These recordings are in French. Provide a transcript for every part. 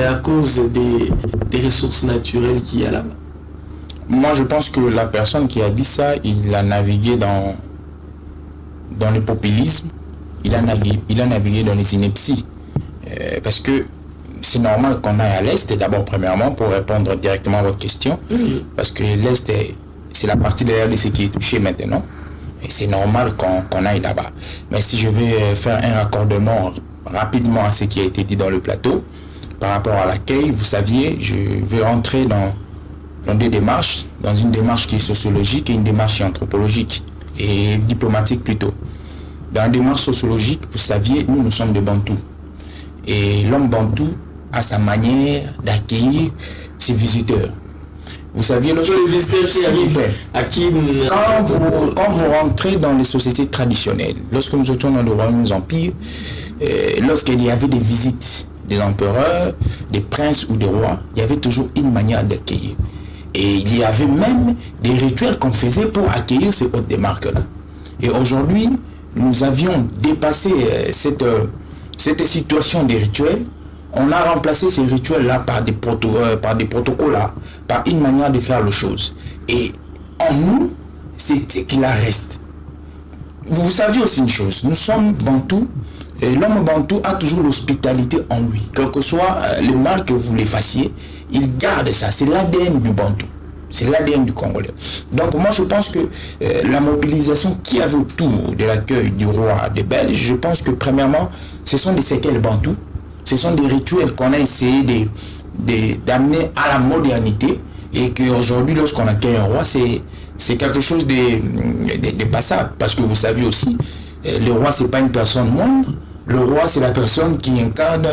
à cause des ressources naturelles qu'il y a là-bas? Moi, je pense que la personne qui a dit ça, il a navigué dans le populisme, il a navigué dans les inepties. Parce que c'est normal qu'on aille à l'Est, d'abord, premièrement, pour répondre directement à votre question, parce que l'Est, c'est la partie de la RDC qui est touchée maintenant, et c'est normal qu'on aille là-bas. Mais si je vais faire un raccordement rapidement à ce qui a été dit dans le plateau, par rapport à l'accueil, vous saviez, je vais rentrer dans deux démarches, dans une démarche qui est sociologique et une démarche qui est anthropologique, et diplomatique plutôt. Dans la démarche sociologique, vous saviez, nous sommes des Bantous. Et l'homme Bantou a sa manière d'accueillir ses visiteurs. Vous saviez, lorsque les visiteurs qui arrivent à qui quand vous rentrez dans les sociétés traditionnelles, lorsque nous étions dans le royaume des empires, lorsqu'il y avait des visites des empereurs, des princes ou des rois, il y avait toujours une manière d'accueillir. Et il y avait même des rituels qu'on faisait pour accueillir ces hôtes des marques-là. Et aujourd'hui, nous avions dépassé cette situation des rituels. On a remplacé ces rituels-là par des protocoles, par une manière de faire les choses. Et en nous, c'est qu'il en reste. Vous saviez aussi une chose, nous sommes Bantous, et l'homme Bantou a toujours l'hospitalité en lui. Quel que soit le mal que vous les fassiez, il garde ça. C'est l'ADN du Bantou. C'est l'ADN du Congolais. Donc moi je pense que la mobilisation qui avait autour de l'accueil du roi des Belges, je pense que premièrement, ce sont des séquelles Bantou. Ce sont des rituels qu'on a essayé d'amener à la modernité et qu'aujourd'hui, lorsqu'on accueille un roi, c'est quelque chose de passable. Parce que vous savez aussi, le roi, ce n'est pas une personne moindre. Le roi, c'est la personne qui incarne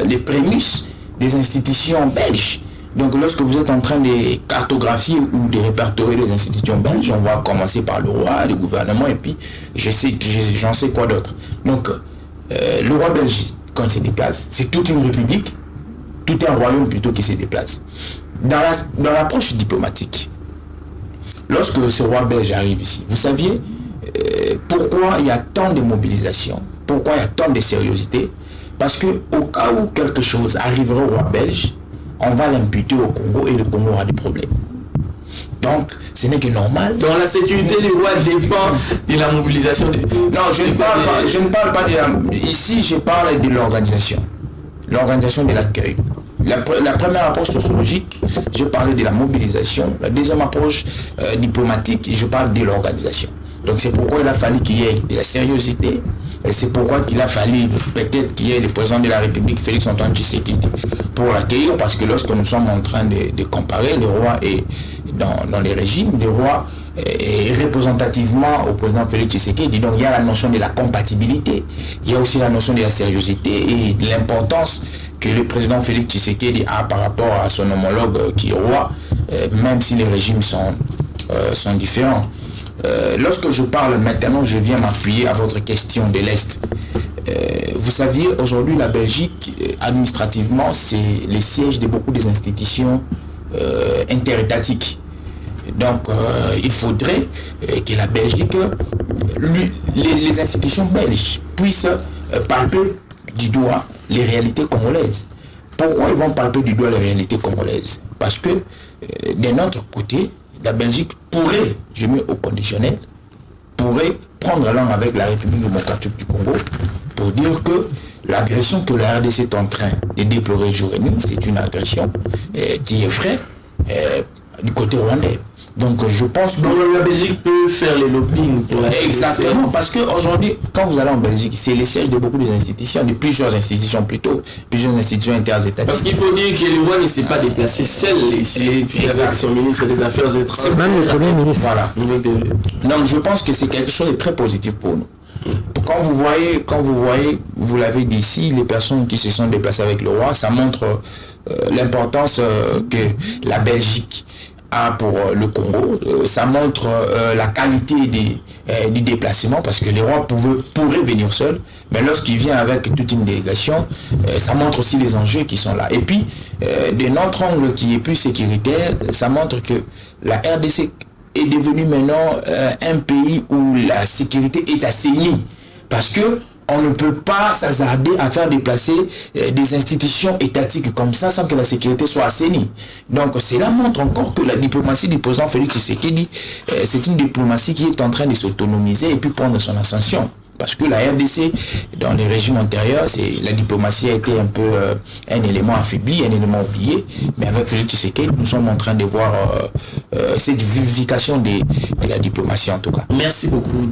les prémices des institutions belges. Donc, lorsque vous êtes en train de cartographier ou de répertorier les institutions belges, on va commencer par le roi, le gouvernement, et puis j'en sais quoi d'autre. Donc, le roi belge, quand il se déplace, c'est toute une république, tout un royaume plutôt qui se déplace. Dans l'approche diplomatique, lorsque ce roi belge arrive ici, vous saviez pourquoi il y a tant de mobilisation, pourquoi il y a tant de sérieuxité? Parce que au cas où quelque chose arriverait au roi belge, on va l'imputer au Congo et le Congo aura des problèmes. Donc, ce n'est que normal. Donc, la sécurité du roi dépend de la mobilisation de tout. Non, je ne parle pas de la... Ici, je parle de l'organisation. L'organisation de l'accueil. La première approche sociologique, je parlais de la mobilisation. La deuxième approche diplomatique, je parle de l'organisation. Donc, c'est pourquoi il a fallu qu'il y ait de la sérieuxité. Et c'est pourquoi il a fallu peut-être qu'il y ait le président de la République, Félix Antoine Tshisekedi, pour l'accueillir, parce que lorsque nous sommes en train de comparer, le roi est dans les régimes, le roi est représentativement au président Félix Tshisekedi. Donc il y a la notion de la compatibilité, il y a aussi la notion de la sérieuxité et de l'importance que le président Félix Tshisekedi a par rapport à son homologue qui est roi, même si les régimes sont différents. Lorsque je parle maintenant, je viens m'appuyer à votre question de l'Est. Vous saviez, aujourd'hui, la Belgique, administrativement, c'est le siège de beaucoup des institutions interétatiques. Donc, il faudrait que la Belgique, les institutions belges, puissent palper du doigt les réalités congolaises. Pourquoi ils vont palper du doigt les réalités congolaises? Parce que, de notre côté, la Belgique pourrait, je mets au conditionnel, pourrait prendre langue avec la République démocratique du Congo pour dire que l'agression que la RDC est en train de déplorer jour et nuit, c'est une agression qui est vraie du côté rwandais. Donc je pense que... Donc la Belgique peut faire les lobbying pour la... Exactement, parce qu'aujourd'hui, quand vous allez en Belgique, c'est le siège de beaucoup des institutions, de plusieurs institutions plutôt, plusieurs institutions interétatiques. Parce qu'il faut dire que le roi ne s'est pas déplacé seul ici, avec son ministre des Affaires étrangères. C'est même le Premier ministre. Voilà. Donc je pense que c'est quelque chose de très positif pour nous. Quand vous voyez, vous l'avez dit ici, les personnes qui se sont déplacées avec le roi, ça montre l'importance que la Belgique a pour le Congo. Ça montre la qualité du déplacement, parce que les rois pourraient venir seuls, mais lorsqu'il vient avec toute une délégation, ça montre aussi les enjeux qui sont là. Et puis, de notre angle qui est plus sécuritaire, ça montre que la RDC est devenue maintenant un pays où la sécurité est assainie, parce que on ne peut pas s'hasarder à faire déplacer des institutions étatiques comme ça sans que la sécurité soit assainie. Donc cela montre encore que la diplomatie du président Félix Tshisekedi, c'est une diplomatie qui est en train de s'autonomiser et puis prendre son ascension. Parce que la RDC, dans les régimes antérieurs, la diplomatie a été un peu un élément affaibli, un élément oublié. Mais avec Félix Tshisekedi, nous sommes en train de voir cette vivification de la diplomatie en tout cas. Merci beaucoup.